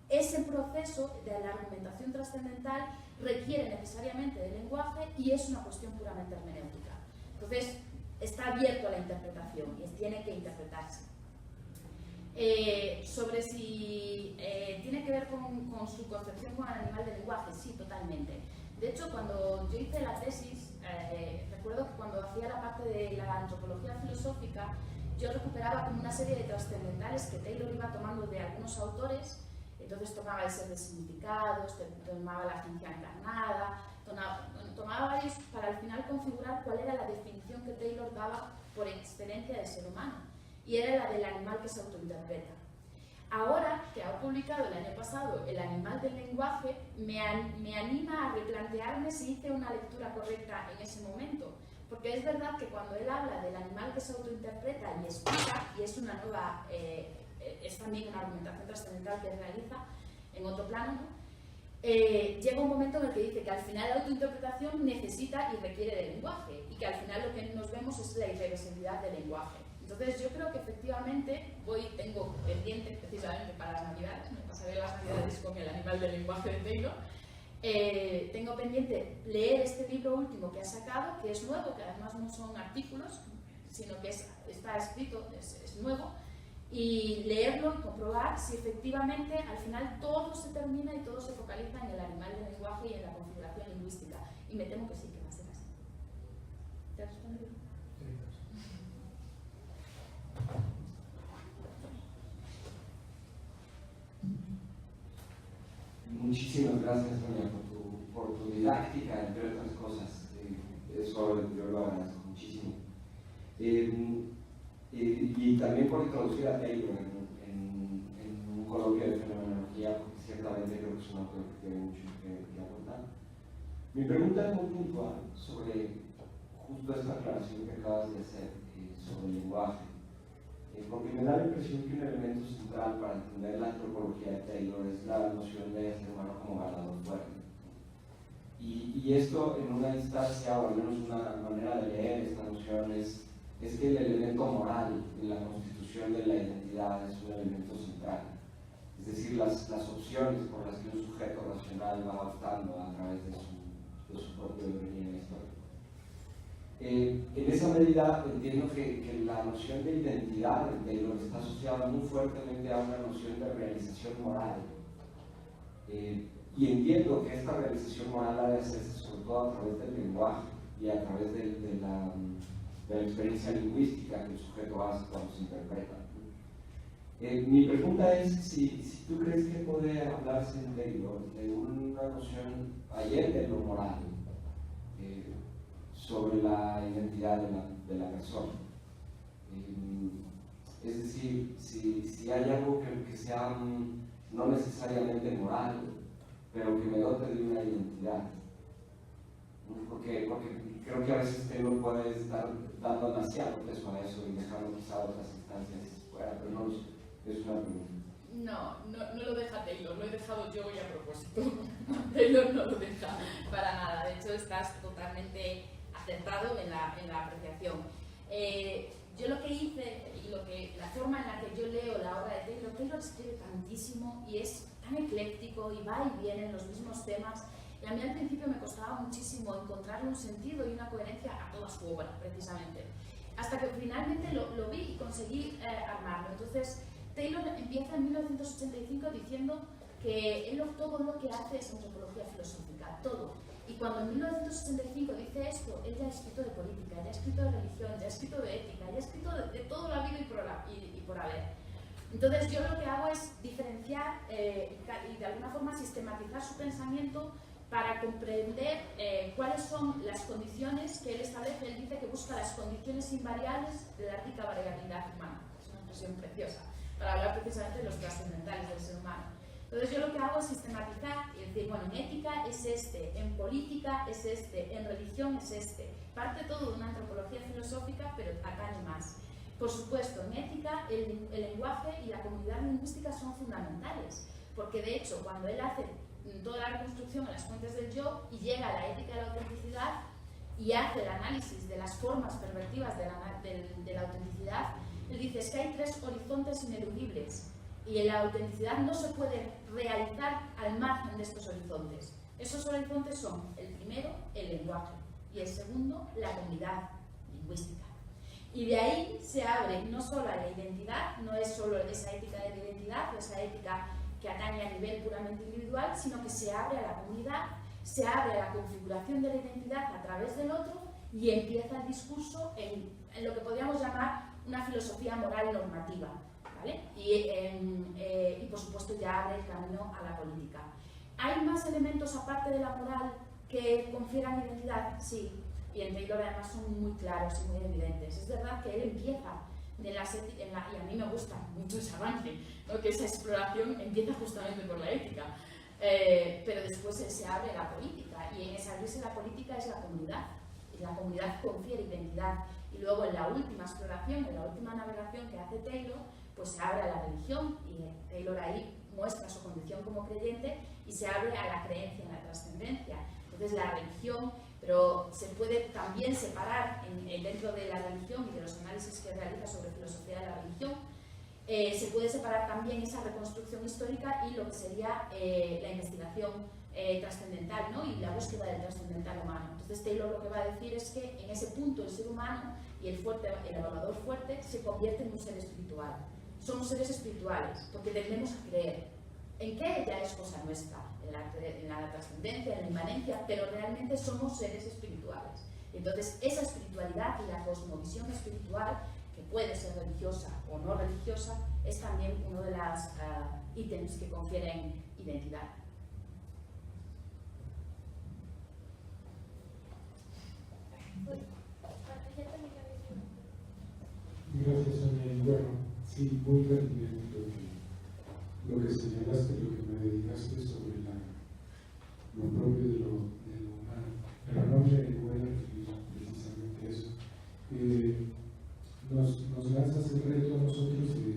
ese proceso de la argumentación trascendental requiere necesariamente del lenguaje y es una cuestión puramente hermenéutica. Entonces, está abierto a la interpretación y tiene que interpretarse. Sobre si tiene que ver con su concepción con el animal del lenguaje, sí, totalmente. De hecho, cuando yo hice la tesis, recuerdo que cuando hacía la parte de la antropología filosófica, yo recuperaba como una serie de trascendentales que Taylor iba tomando de algunos autores. Entonces tomaba el ser de significados, tomaba la ciencia encarnada, tomaba varios para al final configurar cuál era la definición que Taylor daba por excelencia del ser humano, y era la del animal que se autointerpreta. Ahora que ha publicado el año pasado El animal del lenguaje, me anima a replantearme si hice una lectura correcta en ese momento, porque es verdad que cuando él habla del animal que se autointerpreta y explica, y es una nueva... es también una argumentación trascendental que realiza en otro plano, ¿no? Llega un momento en el que dice que al final la autointerpretación necesita y requiere de lenguaje y que al final lo que nos vemos es la irreversibilidad del lenguaje. Entonces yo creo que efectivamente tengo pendiente precisamente para las Navidades, me pasaré las Navidades con El animal del lenguaje de Taylor, tengo pendiente leer este libro último que ha sacado, que es nuevo, que además no son artículos, sino que está escrito, es nuevo, y leerlo y comprobar si efectivamente al final todo se termina y todo se focaliza en el animal del lenguaje y en la configuración lingüística. Y me temo que sí, que va a ser así. ¿Te has respondido? Muchísimas gracias, Sonia, por tu didáctica, entre otras cosas. Eso yo lo agradezco muchísimo. Y también por introducir a Taylor en un coloquio de fenomenología, porque ciertamente creo que es un autor que tiene mucho que aportar. Mi pregunta es muy puntual sobre justo esta aclaración que acabas de hacer sobre el lenguaje, porque me da la impresión que un elemento central para entender la antropología de Taylor es la noción de ser humano como ganador fuerte. Y esto en una instancia, o al menos una manera de leer esta noción es que el elemento moral en la constitución de la identidad es un elemento central. Es decir, las opciones por las que un sujeto racional va optando a través de su propio devenir histórico. En esa medida entiendo que la noción de identidad de Taylor está asociada muy fuertemente a una noción de realización moral. Y entiendo que esta realización moral ha de hacerse sobre todo a través del lenguaje y a través de la experiencia lingüística que el sujeto hace cuando se interpreta. Mi pregunta es si tú crees que puede hablarse en Taylor de una noción ayer de lo moral sobre la identidad de la persona. Es decir, si hay algo que sea no necesariamente moral, pero que me dote de una identidad. Porque creo que a veces Taylor puede estar dando demasiado peso a eso y dejando quizá otras instancias fuera, pero no lo sé, es una pregunta. No lo deja Taylor, lo he dejado yo y a propósito. Taylor no lo deja para nada, de hecho estás totalmente acertado en la apreciación. Yo lo que hice y la forma en la que yo leo la obra de Taylor escribe tantísimo y es tan ecléctico y va y viene en los mismos temas, y a mí al principio me costaba muchísimo encontrarle un sentido y una coherencia a toda su obra, precisamente, hasta que finalmente lo vi y conseguí armarlo. Entonces Taylor empieza en 1985 diciendo que él todo lo que hace es antropología filosófica, todo. Y cuando en 1985 dice esto, él ya ha escrito de política, ya ha escrito de religión, ya ha escrito de ética, ya ha escrito de todo la vida y por haber. Entonces yo lo que hago es diferenciar y de alguna forma sistematizar su pensamiento para comprender cuáles son las condiciones que él establece. Él dice que busca las condiciones invariables de la rica variabilidad humana. Es una expresión preciosa para hablar precisamente de los trascendentales del ser humano. Entonces yo lo que hago es sistematizar y decir, bueno, en ética es este, en política es este, en religión es este. Parte todo de una antropología filosófica, pero atañe más. Por supuesto, en ética el lenguaje y la comunidad lingüística son fundamentales, porque de hecho cuando él hace toda la reconstrucción en las fuentes del yo y llega a la ética de la autenticidad y hace el análisis de las formas pervertidas de la autenticidad, él dice es que hay tres horizontes ineludibles y en la autenticidad no se puede realizar al margen de estos horizontes. Esos horizontes son, el primero, el lenguaje, y el segundo, la comunidad lingüística. Y de ahí se abre no solo a la identidad, no es solo esa ética de la identidad o esa ética que atañe a nivel puramente individual, sino que se abre a la comunidad, se abre a la configuración de la identidad a través del otro y empieza el discurso en lo que podríamos llamar una filosofía moral normativa, ¿vale? Y por supuesto ya abre el camino a la política. ¿Hay más elementos aparte de la moral que confieran identidad? Sí, y en Taylor además son muy claros y muy evidentes. Es verdad que él empieza y a mí me gusta mucho ese avance, ¿no? Que esa exploración empieza justamente por la ética, pero después se abre a la política, y en esa abrirse la política es la comunidad, y la comunidad confiere identidad. Y luego en la última exploración, en la última navegación que hace Taylor, pues se abre a la religión, y Taylor ahí muestra su condición como creyente y se abre a la creencia en la trascendencia. Entonces la religión, pero se puede también separar dentro de la religión y de los análisis que realiza sobre filosofía de la religión, se puede separar también esa reconstrucción histórica y lo que sería la investigación trascendental, ¿no? Y la búsqueda del trascendental humano. Entonces Taylor lo que va a decir es que en ese punto el ser humano y el evaluador fuerte se convierte en un ser espiritual. Somos seres espirituales porque tendemos a creer en que ya es cosa nuestra, en la trascendencia, en la inmanencia, pero realmente somos seres espirituales. Entonces esa espiritualidad y la cosmovisión espiritual, que puede ser religiosa o no religiosa, es también uno de los ítems que confieren identidad. Gracias, Sonia. Y bueno, sí, muy pertinente lo que señalaste, lo que me dedicaste sobre lo propio de lo humano. Pero no me voy a referir precisamente a eso. Nos lanzas el reto a nosotros de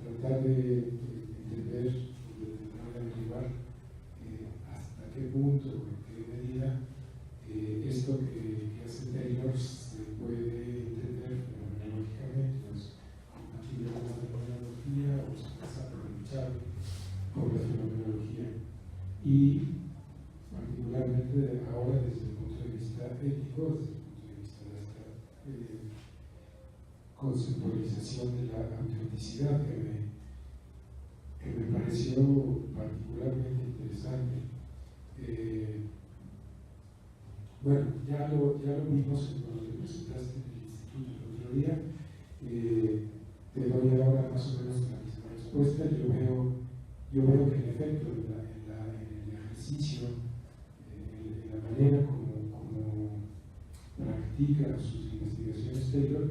tratar de entender, de tratar de averiguar hasta qué punto, en qué medida esto que hace Taylor se puede entender fenomenológicamente, a nivel de la fenomenología, o se pasa por luchar por la fenomenología. Y particularmente ahora desde el punto de vista ético, desde el punto de vista de esta conceptualización de la autenticidad que me pareció particularmente interesante. Bueno, ya lo vimos cuando te presentaste en el instituto el otro día. Te doy ahora más o menos la misma respuesta. Yo veo que en efecto en el ejercicio, en la manera como practica sus investigaciones Taylor,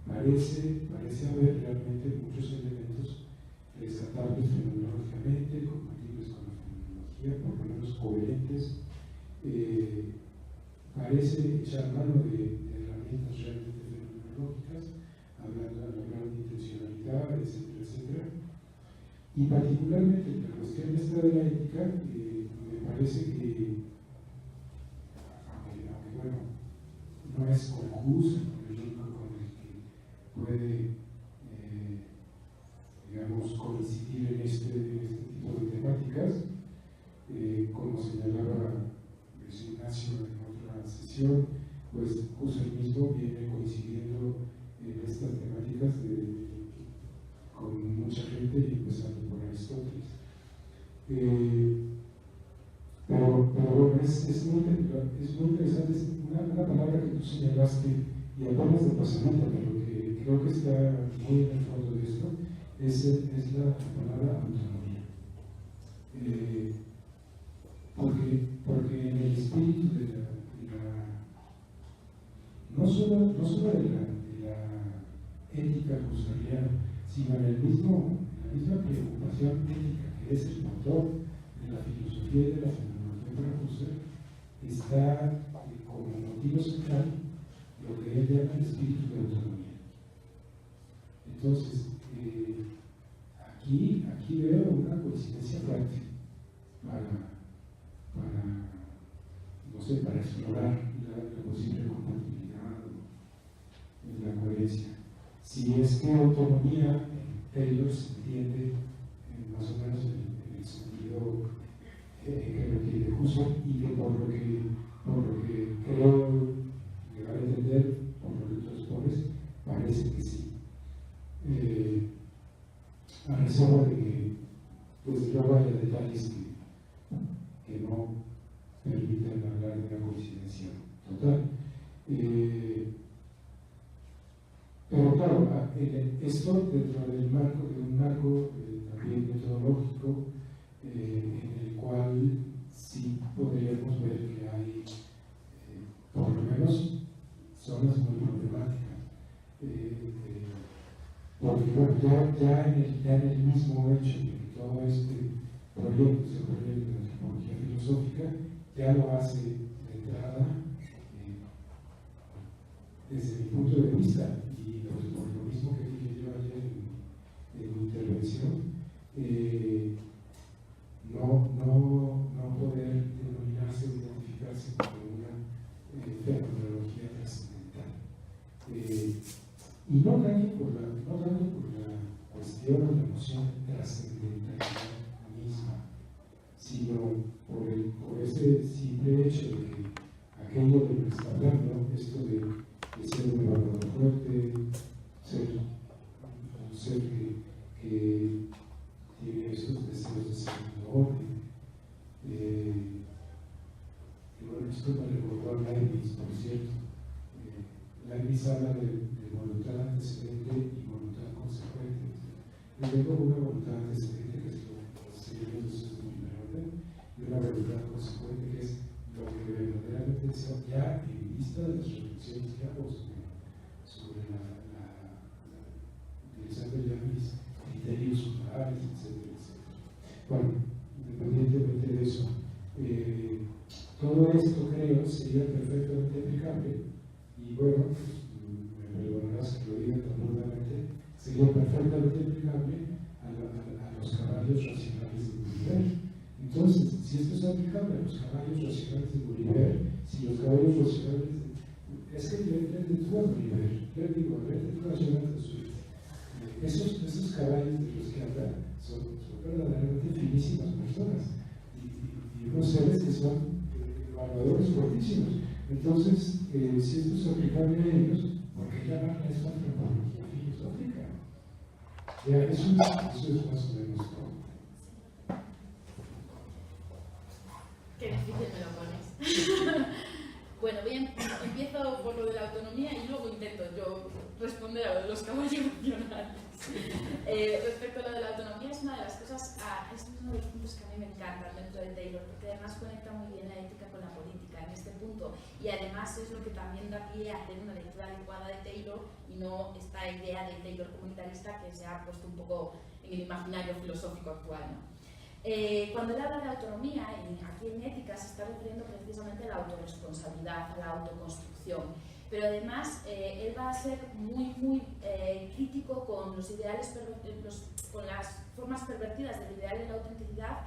parece haber realmente muchos elementos rescatables fenomenológicamente, compatibles con la fenomenología, por lo menos coherentes parece echar mano de herramientas realmente fenomenológicas, hablando de intencionalidad, etcétera, etcétera. Y particularmente la cuestión esta de la ética, me parece que, aunque bueno, no es conjunto con el único con el que puede, digamos, coincidir en este tipo de temáticas, como señalaba Luis Ignacio en otra sesión, pues Husserl mismo viene coincidiendo en estas temáticas con mucha gente y empezando por Aristóteles. Pero bueno, es muy interesante, es una palabra que tú señalaste y apenas de pasamiento, pero que creo que está muy en el fondo de esto, es la palabra autonomía. Porque en el espíritu no solo de la ética husserliana, sino en la misma preocupación ética que es el motor de la filosofía y de la fenomenología para Husserl, está como motivo central lo que él llama el espíritu de autonomía. Entonces, aquí veo una coincidencia práctica para explorar la posible compatibilidad en la coherencia. Si es que autonomía en Taylor se entiende más o menos en el sentido que requiere Husserl y que por lo que creo llegar a entender, por lo que tú expones, parece que sí. A reserva de que pues luego haya detalles que no permiten hablar de una coincidencia total. Pero claro, esto dentro de un marco también metodológico en el cual sí podríamos ver que hay por lo menos zonas muy problemáticas. Porque bueno, ya en el mismo hecho de que todo este proyecto es el proyecto de antropología filosófica, ya lo hace de entrada desde mi punto de vista, y pues por lo mismo que dije yo ayer en mi intervención, no poder denominarse o identificarse como una fenomenología trascendental. Y no tanto por la cuestión o la noción de trascendentalidad misma, sino por ese simple hecho de que aquello de lo que está hablando, esto de ser un evaluador fuerte, ser un ser que tiene esos deseos de segundo orden. Bueno, esto me recordó a Leibniz, por cierto. Leibniz habla de voluntad antecedente y voluntad consecuente. Yo tengo una voluntad antecedente, que es lo que se llama el primer orden, y una voluntad consecuente, que es lo que verdaderamente deseo ya en vista de las reflexiones que hago sobre utilizando ya mis criterios morales, etcétera, etcétera. Bueno, independientemente de eso, todo esto creo sería perfectamente aplicable, y bueno, me perdonarás que lo diga tan burlamente, sería perfectamente aplicable a los caballos racionales de Gulliver. Entonces, si esto es aplicable a los caballos racionales de Gulliver, si los caballos racionales es que le tú a Gulliver, le digo, a ver, tú racionales de Swift, esos caballos de los que habla son verdaderamente finísimas personas y unos seres que son evaluadores fuertísimos. Entonces, si esto es aplicable a ellos, ¿por qué llaman a esto antropología filosófica? Ya, eso es más o menos todo. Qué difícil me lo pones. Bueno, bien, empiezo por lo de la autonomía y luego intento yo responder a lo de los caballos racionales. Respecto a lo de la autonomía, es una de las cosas, es uno de los puntos que a mí me encantan dentro de Taylor, porque además conecta muy bien la ética con la política en este punto, y además es lo que también da pie a hacer una lectura adecuada de Taylor y no esta idea de Taylor comunitarista que se ha puesto un poco en el imaginario filosófico actual, ¿no? Cuando él habla de autonomía, aquí en ética se está refiriendo precisamente a la autorresponsabilidad, a la autoconstrucción. Pero además él va a ser muy crítico con los ideales, con las formas pervertidas del ideal de la autenticidad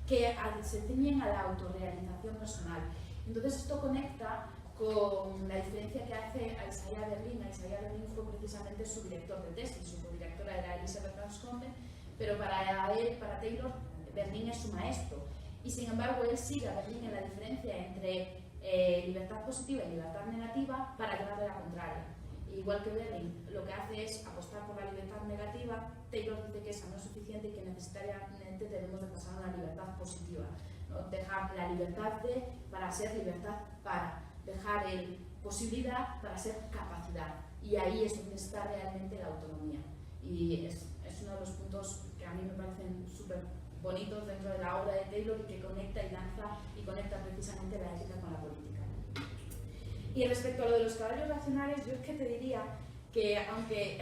que se ciñen a la autorrealización personal. Entonces esto conecta con la diferencia que hace a Isaiah Berlin. Isaiah Berlin fue precisamente su director de tesis, su codirectora era Elizabeth Anscombe, pero para él, para Taylor, Berlin es su maestro. Y sin embargo él sigue a Berlin en la diferencia entre libertad positiva y libertad negativa para llevarle la contraria. Igual que Berlin lo que hace es apostar por la libertad negativa, Taylor dice que esa no es suficiente y que necesariamente debemos de pasar a una libertad positiva, ¿no? Dejar la libertad para ser libertad para, dejar el posibilidad para ser capacidad, y ahí es donde está realmente la autonomía, y es uno de los puntos que a mí me parecen súper bonitos dentro de la obra de Taylor y que conecta y lanza y conecta precisamente la ética con la política. Y respecto a lo de los caballos racionales, yo es que te diría que aunque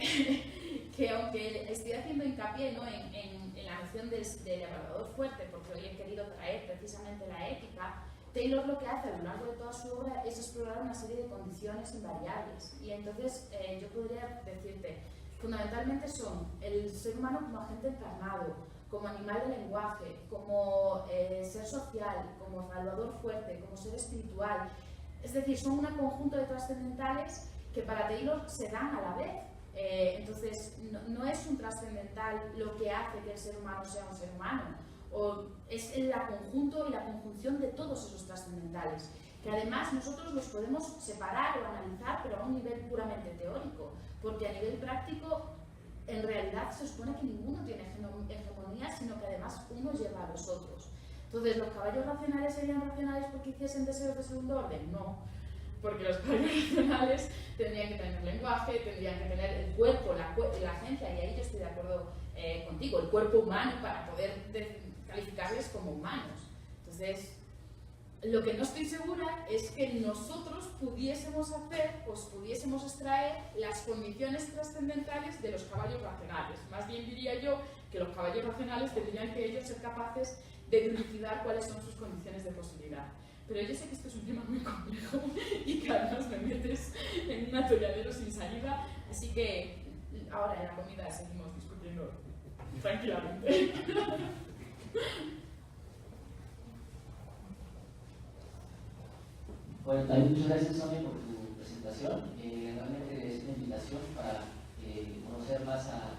estoy haciendo hincapié, ¿no?, en la noción del evaluador fuerte, porque hoy he querido traer precisamente la ética, Taylor lo que hace a lo largo de toda su obra es explorar una serie de condiciones invariables. Y entonces yo podría decirte, fundamentalmente son el ser humano como agente encarnado, como animal de lenguaje, como ser social, como evaluador fuerte, como ser espiritual. Es decir, son un conjunto de trascendentales que para Taylor se dan a la vez. Entonces, no es un trascendental lo que hace que el ser humano sea un ser humano, o es el conjunto y la conjunción de todos esos trascendentales, que además nosotros los podemos separar o analizar, pero a un nivel puramente teórico, porque a nivel práctico, en realidad se supone que ninguno tiene hegemonía, sino que además uno lleva a los otros. Entonces, ¿los caballos racionales serían racionales porque hiciesen deseos de segundo orden? No, porque los caballos racionales tendrían que tener lenguaje, tendrían que tener el cuerpo, la agencia, y ahí yo estoy de acuerdo contigo, el cuerpo humano para poder calificarles como humanos. Entonces, lo que no estoy segura es que nosotros pudiésemos hacer, pues pudiésemos extraer las condiciones trascendentales de los caballos racionales. Más bien diría yo que los caballos racionales tendrían que ellos ser capaces de dilucidar cuáles son sus condiciones de posibilidad. Pero yo sé que esto es un tema muy complejo y que además me metes en un atolladero sin salida, así que ahora en la comida seguimos discutiendo tranquilamente. Bueno, también muchas gracias, Sonia, por tu presentación. Realmente es una invitación para conocer más a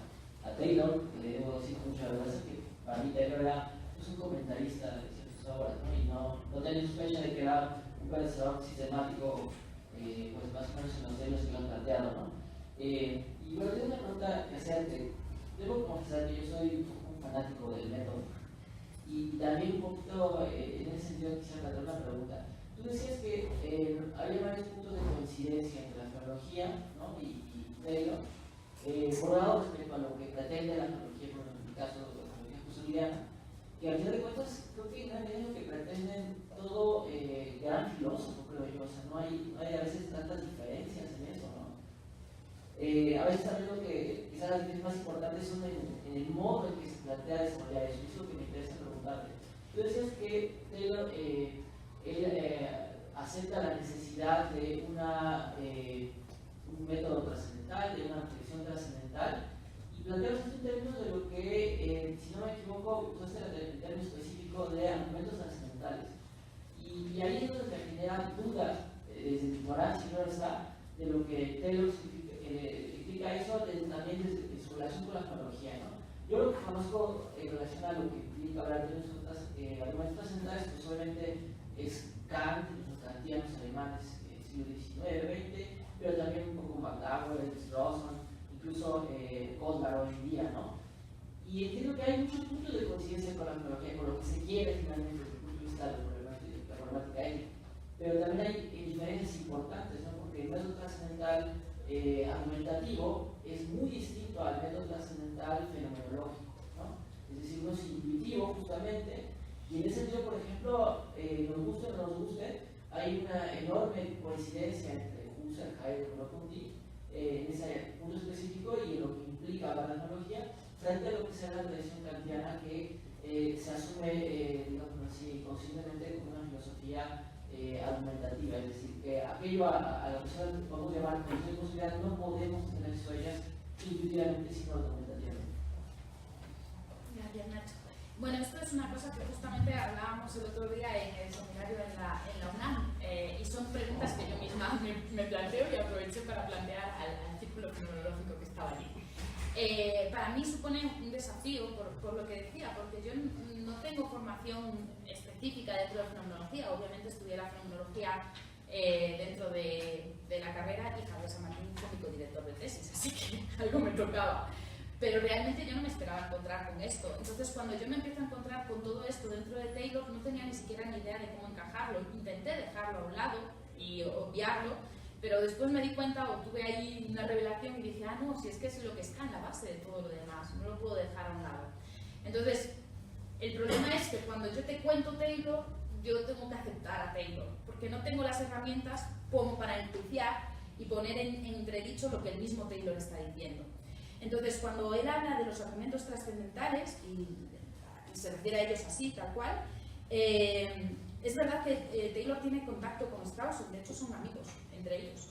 Taylor. Debo decir con mucha verdad que para mí Taylor era un comentarista de ciertas obras, ¿no? Y no tenía sospecha de que era un pensador sistemático, pues más o menos en los términos que lo han planteado, ¿no? Y bueno, tengo una pregunta que hacerte. Debo confesar que yo soy un fanático del método y también un poquito en ese sentido quisiera plantear una pregunta. Tú decías que había varios puntos de coincidencia entre la filología, ¿no?, y Taylor, por un lado respecto a lo que pretende la filología, en el caso de la filología husserliana, que al final de cuentas creo que es lo que pretenden todo gran filósofo, creo yo. O sea, no hay a veces tantas diferencias en eso, ¿no? A veces también lo que quizás las diferencias más importantes son en el modo en que se plantea desarrollar eso. Es lo que me interesa preguntarte. Tú decías que Taylor acepta la necesidad de un método trascendental, de una reflexión trascendental, y planteamos esto en términos de lo que, si no me equivoco, usaste el término específico de argumentos trascendentales. Y ahí es donde me generan dudas, desde mi ignorancia, no está, de lo que Taylor significa eso, también desde su relación con la filología, ¿no? Yo lo que conozco en relación a lo que implica hablar de argumentos trascendentales, pues obviamente es Kant, los kantianos alemanes del siglo XIX-XX, pero también un poco McDowell, Rossmann, incluso Kotler hoy en día, ¿no? Y entiendo que hay muchos puntos de coincidencia con la filología, con lo que se quiere finalmente desde el punto de vista de la problemática ética. Pero también hay diferencias importantes, ¿no? Porque el método trascendental argumentativo es muy distinto al método trascendental fenomenológico, ¿no? Es decir, uno es intuitivo justamente, y en ese sentido, por ejemplo, nos guste o no nos guste, hay una enorme coincidencia entre Husserl, Heidegger y Merleau-Ponty en ese punto específico y en lo que implica la fenomenología frente a lo que será la tradición kantiana que se asume, digamos así, conscientemente como una filosofía argumentativa, es decir, que aquello a lo que nosotros podemos llamar conceptos de posibilidad no podemos tener acceso a ellas intuitivamente, sino argumentativamente. Gracias, Nacho. Bueno, esto es una cosa que justamente hablábamos el otro día en el seminario en la UNAM, y son preguntas que yo misma me planteo y aprovecho para plantear al círculo fenomenológico que estaba allí. Para mí supone un desafío, por lo que decía, porque yo no tengo formación específica dentro de fenomenología. Obviamente estudié la fenomenología dentro de la carrera, y Javier San Martín fue mi codirector de tesis, así que algo me tocaba. Pero realmente yo no me esperaba encontrar con esto. Entonces, cuando yo me empiezo a encontrar con todo esto dentro de Taylor, no tenía ni siquiera ni idea de cómo encajarlo. Intenté dejarlo a un lado y obviarlo, pero después me di cuenta, o tuve ahí una revelación y dije, ah, no, si es que es lo que está en la base de todo lo demás, no lo puedo dejar a un lado. Entonces, el problema es que cuando yo te cuento Taylor, yo tengo que aceptar a Taylor, porque no tengo las herramientas como para enjuiciar y poner en entredicho lo que el mismo Taylor está diciendo. Entonces, cuando él habla de los argumentos trascendentales, y se refiere a ellos así, tal cual, es verdad que Taylor tiene contacto con Strauss, de hecho son amigos entre ellos.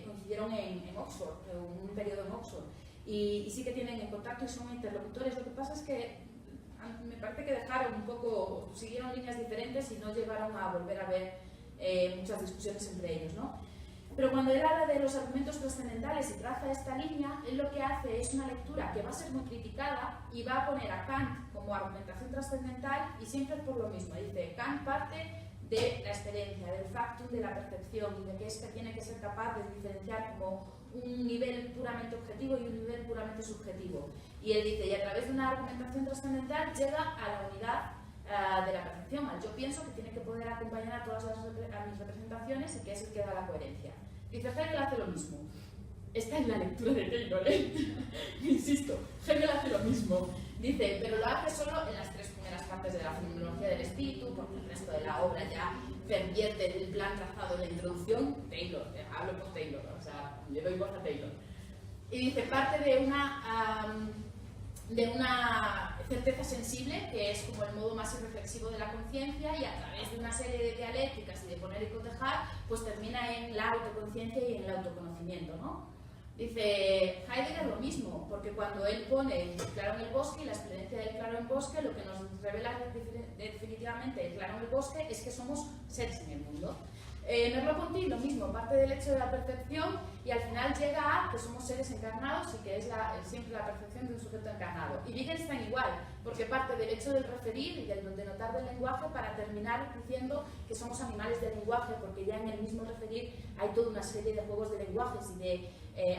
Coincidieron en Oxford, un periodo en Oxford, y sí que tienen en contacto y son interlocutores. Lo que pasa es que me parece que dejaron un poco, siguieron líneas diferentes y no llegaron a volver a ver muchas discusiones entre ellos, ¿no? Pero cuando él habla de los argumentos trascendentales y traza esta línea, él lo que hace es una lectura que va a ser muy criticada y va a poner a Kant como argumentación trascendental, y siempre por lo mismo. Dice, Kant parte de la experiencia, del factum de la percepción, y de que éste tiene que ser capaz de diferenciar como un nivel puramente objetivo y un nivel puramente subjetivo. Y él dice, y a través de una argumentación trascendental llega a la unidad de la percepción, al yo pienso, que tiene que poder acompañar a todas mis representaciones y que es el que da la coherencia. Dice, Hegel hace lo mismo. Esta es la lectura de Taylor, insisto, Hegel hace lo mismo. Dice, pero lo hace solo en las tres primeras partes de la fenomenología del espíritu, porque el resto de la obra ya pervierte el plan trazado en la introducción. Taylor, hablo por Taylor, o sea, le doy voz a Taylor. Y dice, parte de una certeza sensible, que es como el modo más irreflexivo de la conciencia, y a través de una serie de dialécticas y de poner y cotejar, pues termina en la autoconciencia y en el autoconocimiento, ¿no? Dice Heidegger lo mismo, porque cuando él pone el claro en el bosque y la experiencia del claro en bosque, lo que nos revela definitivamente el claro en el bosque es que somos seres en el mundo. Merleau-Ponty lo mismo, parte del hecho de la percepción, y al final llega a que somos seres encarnados y que es siempre la percepción de un sujeto encarnado. Y Wittgenstein igual, porque parte del hecho del referir y del denotar del lenguaje, para terminar diciendo que somos animales del lenguaje, porque ya en el mismo referir hay toda una serie de juegos de lenguajes y de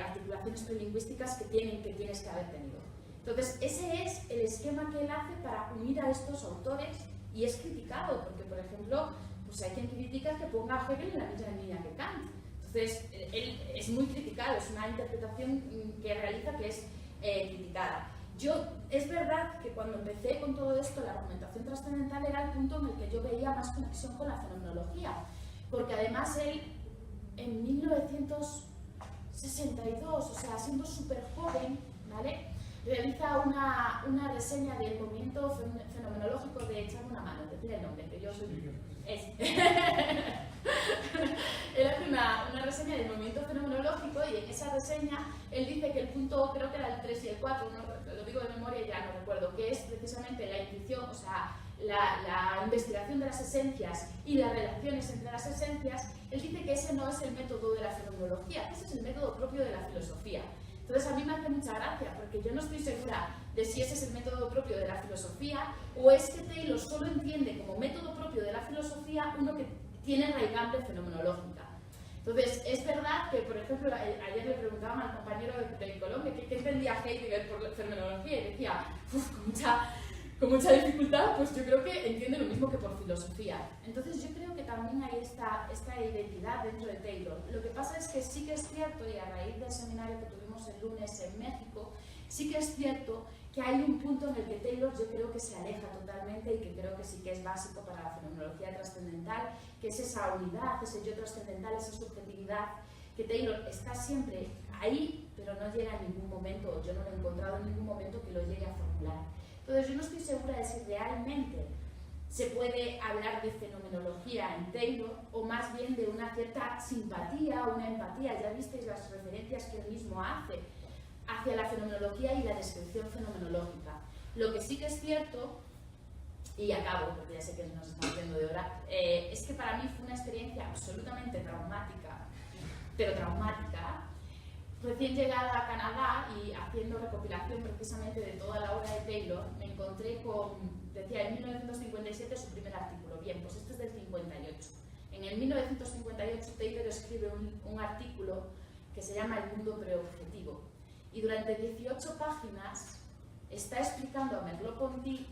articulaciones prelingüísticas que tienes que haber tenido. Entonces, ese es el esquema que él hace para unir a estos autores, y es criticado, porque, por ejemplo, pues hay quien critica que ponga a Hegel en la misma línea que Kant. Entonces, él es muy criticado, es una interpretación que realiza que es criticada. Es verdad que cuando empecé con todo esto, la argumentación trascendental era el punto en el que yo veía más conexión con la fenomenología, porque además él, en 1962, o sea, siendo súper joven, ¿vale?, realiza una reseña del movimiento fenomenológico de echarme una mano, decir el nombre, que yo soy... Él hace una reseña del movimiento fenomenológico, y en esa reseña él dice que el punto, creo que era el 3 y el 4, lo digo de memoria y ya no recuerdo, que es precisamente la intuición, o sea, la investigación de las esencias y las relaciones entre las esencias. Él dice que ese no es el método de la fenomenología, ese es el método propio de la filosofía. Entonces, a mí me hace mucha gracia, porque yo no estoy segura de si ese es el método propio de la filosofía, o es que Taylor solo entiende como método propio de la filosofía uno que tiene raigambre fenomenológica. Entonces, es verdad que, por ejemplo, ayer le preguntaban al compañero de Colombia qué entendía Heidegger por fenomenología, y decía, con mucha dificultad, pues yo creo que entiende lo mismo que por filosofía. Entonces, yo creo que también hay esta identidad dentro de Taylor. Lo que pasa es que sí que es cierto, y a raíz del seminario que tuvimos el lunes en México, sí que es cierto que hay un punto en el que Taylor yo creo que se aleja totalmente, y que creo que sí que es básico para la fenomenología trascendental, que es esa unidad, ese yo trascendental, esa subjetividad, que Taylor está siempre ahí, pero no llega en ningún momento, yo no lo he encontrado en ningún momento que lo llegue a formular. Entonces yo no estoy segura de si realmente se puede hablar de fenomenología en Taylor o más bien de una cierta simpatía o una empatía. Ya visteis las referencias que él mismo hace hacia la fenomenología y la descripción fenomenológica. Lo que sí que es cierto, y acabo porque ya sé que nos estamos yendo de hora, es que para mí fue una experiencia absolutamente traumática, pero traumática. Recién llegada a Canadá y haciendo recopilación precisamente de toda la obra de Taylor, me encontré con, decía, en 1957 su primer artículo. Bien, pues este es del 58. En el 1958 Taylor escribe un artículo que se llama El mundo preobjetivo. Y durante 18 páginas está explicando a Merleau-Ponty,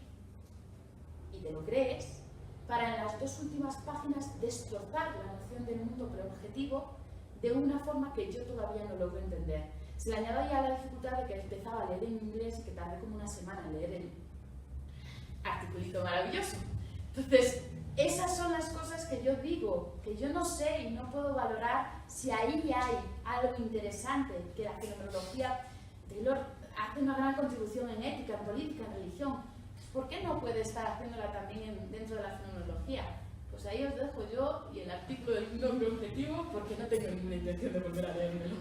y te lo crees, para en las 2 últimas páginas destrozar la noción del mundo preobjetivo de una forma que yo todavía no logro entender. Se le añade ya la dificultad de que empezaba a leer en inglés y que tardé como una semana en leer el articulito maravilloso. Entonces, esas son las cosas que yo digo, que yo no sé y no puedo valorar si ahí hay algo interesante, que la fenomenología, Taylor hace una gran contribución en ética, en política, en religión. ¿Por qué no puede estar haciéndola también dentro de la fenomenología? Pues ahí os dejo yo y el artículo del mundo preobjetivo porque no tengo ninguna intención de volver a leérmelo.